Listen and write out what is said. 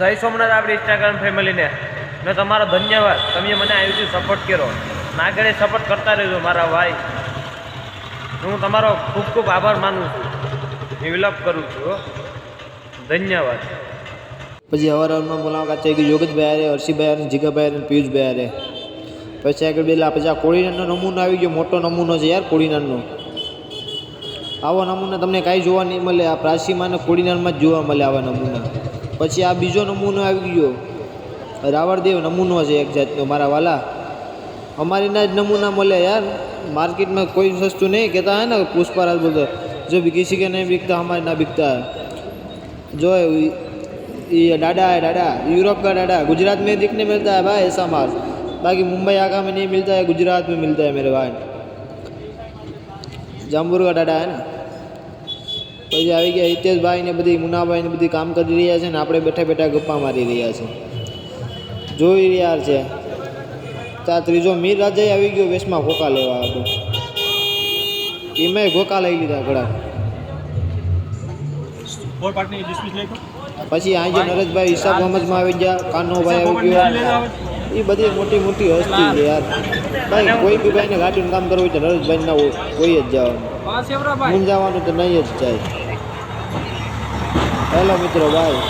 જય સોમનાથ આપણી ઇન્સ્ટાગ્રામ ફેમિલીને ને તમારો ધન્યવાદ. તમે મને આવી સપોર્ટ કર્યો, આગળ સપોર્ટ કરતા રહેજો મારા ભાઈ. હું તમારો ખૂબ ખૂબ આભાર માનું છું, વિલપ કરું છું. ધન્યવાદ. પછી હવારમાં મુલાકાત થઈ ગઈ યોગેશભાઈ આરે, હર્ષિભાઈ આરે, જીગાભાઈ આરે, પિયુષભાઈ આરે. પછી આગળ બેલા પછી આ કોળીનારનો નમૂનો આવી ગયો, મોટો નમૂનો છે યાર કોળીનારનો. આવો નમૂના તમને કાંઈ જોવા નહીં મળે, આ પ્રાચીમાં અને કોળીનારમાં જ જોવા મળે આવા નમૂના. પછી આ બીજો નમૂનો આવી ગયો, રાવણદેવ નમૂનો છે એક જાતનો મારા વાલા. અમારીના જ નમૂના મળે યાર, માર્કેટમાં કોઈ સસ્તું नहीं कहता है ना, पुष्पराज बोलते जो भी किसी के नहीं बिकता हमारे ना बिकता है. जो ये डाडा है, डाडा यूरोप का डाडा, गुजरात में दिखने मिलता है भाई ऐसा माल. बाकी मुंबई आका में नहीं मिलता है, गुजरात में मिलता है मेरे भाई. जामपुर का डाडा है ना. પછી આવી ગયા હિતેશભાઈ ને બધી, મુનાભાઈ ને બધી કામ કરી રહ્યા છે ને આપણે બેઠા બેઠા ગપ્પા મારી રહ્યા છે, જોઈ રહ્યા છે. ત્યાં ત્રીજો મીર રાજા આવી ગયો વેશમાં ખોખા લેવા હતો, એમાં ખોખા લઈ લીધા ઘણા. પછી આજે નરેશભાઈ હિસાબ સમજમાં આવી ગયા, કાનોભાઈ આવી ગયો. એ બધી મોટી મોટી હસ્તી છે યાર ભાઈ. કોઈ બી ભાઈને ઘાટીનું કામ કરવું હોય તો નરેશભાઈ ના કોઈ જ જવાનું, મૂંઝાવાનું તો નહીં જ જાય. હેલો મિત્રો ભાઈ.